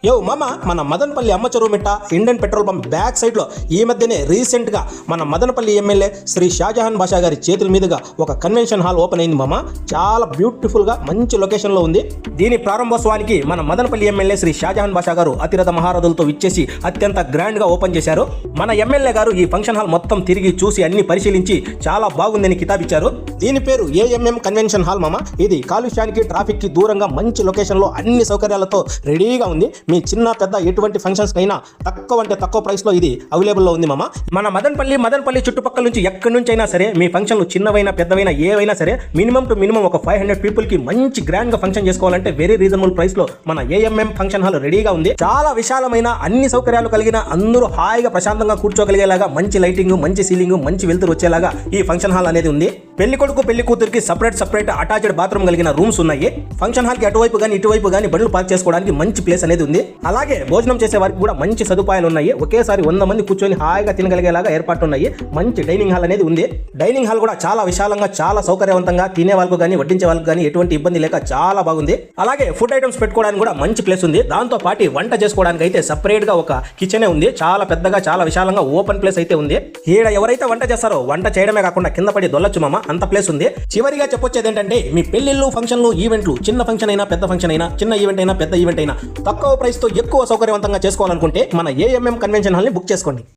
యో మామ, మన మదనపల్లి అమ్మ చెరువు మిట్ట Indian petrol pump back side లో ఈ మధ్యనే రీసెంట్ గా మన మదనపల్లి ఎమ్మెల్యే శ్రీ షాజహాన్ బాషా గారి చేతుల మీదుగా ఒక కన్వెన్షన్ హాల్ ఓపెన్ అయింది మామ. చాలా బ్యూటిఫుల్ గా మంచి లొకేషన్ లో ఉంది. దీని ప్రారంభోత్సవానికి మన మదనపల్లి ఎమ్మెల్యే శ్రీ షాజహాన్ బాషా గారు అతిరథ మహారథులతో విచ్చేసి అత్యంత గ్రాండ్ గా ఓపెన్ చేశారు. మన ఎమ్మెల్యే గారు ఈ ఫంక్షన్ హాల్ మొత్తం తిరిగి చూసి అన్ని పరిశీలించి చాలా బాగుందని కితాబిచ్చారు. దీని పేరు ఏఎంఎం కన్వెన్షన్ హాల్ మామ. ఇది కాలుష్యానికి ట్రాఫిక్ కి దూరంగా మంచి లొకేషన్ లో అన్ని సౌకర్యాలతో రెడీగా ఉంది. మీ చిన్న పెద్ద ఎటువంటి ఫంక్షన్స్ కైనా తక్కువ అంటే తక్కువ ప్రైస్ లో ఇది అవైలబుల్ లో ఉంది మామ. మన మదనపల్లి చుట్టుపక్కల నుంచి ఎక్కడి నుంచి అయినా సరే మీ ఫంక్షన్లు చిన్నవైనా పెద్దవైనా ఏవైనా సరే మినిమం టు మినిమం ఒక 500 పీపుల్ కి మంచి గ్రాండ్ గా ఫంక్షన్ చేసుకోవాలంటే వెరీ రీజనబుల్ ప్రైస్ లో మన ఏఎంఎం ఫంక్షన్ హాల్ రెడీగా ఉంది. చాలా విశాలమైన అన్ని సౌకర్యాలు కలిగిన అందరూ హాయిగా ప్రశాంతంగా కూర్చోగలిగేలాగా మంచి లైటింగ్, మంచి సీలింగ్, మంచి వెలుతురు వచ్చేలాగా ఈ ఫంక్షన్ హాల్ అనేది ఉంది. పెళ్లి కొడుకు పెళ్లి కూతురికి సపరేట్ అటాచ్డ్ బాత్రూమ్ కలిగిన రూమ్స్ ఉన్నాయి. ఫంక్షన్ హాల్ కి అటువైపు గానీ ఇటువైపు గానీ బండ్లు పార్క్ చేసుకోవడానికి మంచి ప్లేస్ అనేది ఉంది. అలాగే భోజనం చేసే వారికి కూడా మంచి సదుపాయాలు ఉన్నాయి. ఒకేసారి 100 మంది కూర్చొని హాయిగా తినగలిగేలాగా ఏర్పాట్లు ఉన్నాయి. మంచి డైనింగ్ హాల్ అనేది ఉంది. డైనింగ్ హాల్ కూడా చాలా విశాలంగా, చాలా సౌకర్యవంతంగా, తినే వాళ్ళకు కానీ వడ్డించే వాళ్ళకు కానీ ఎటువంటి ఇబ్బంది లేక చాలా బాగుంది. అలాగే ఫుడ్ ఐటమ్స్ పెట్టుకోవడానికి కూడా మంచి ప్లేస్ ఉంది. దాంతో పాటు వంట చేసుకోవడానికి అయితే సపరేట్ గా ఒక కిచెన్ ఉంది. చాలా పెద్దగా, చాలా విశాలంగా ఓపెన్ ప్లేస్ అయితే ఉంది. ఈడ ఎవరైతే వంట చేస్తారో వంట చేయడమే కాకుండా కింద పడి దొల్లొచ్చు మామ, అంత ప్లేస్ ఉంది. చివరిగా చెప్పొచ్చేది ఏంటంటే మీ పెళ్లిళ్ళు, ఫంక్షన్లు, ఈవెంట్లు, చిన్న ఫంక్షన్ అయినా పెద్ద ఫంక్షన్ అయినా, చిన్న ఈవెంట్ అయినా పెద్ద ఈవెంట్ అయినా తక్కువ ప్రైస్ తో ఎక్కువ సౌకర్యవంతంగా చేసుకోవాలనుకుంటే మన ఏఎంఎం కన్వెన్షన్ హాల్ ని బుక్ చేసుకోండి.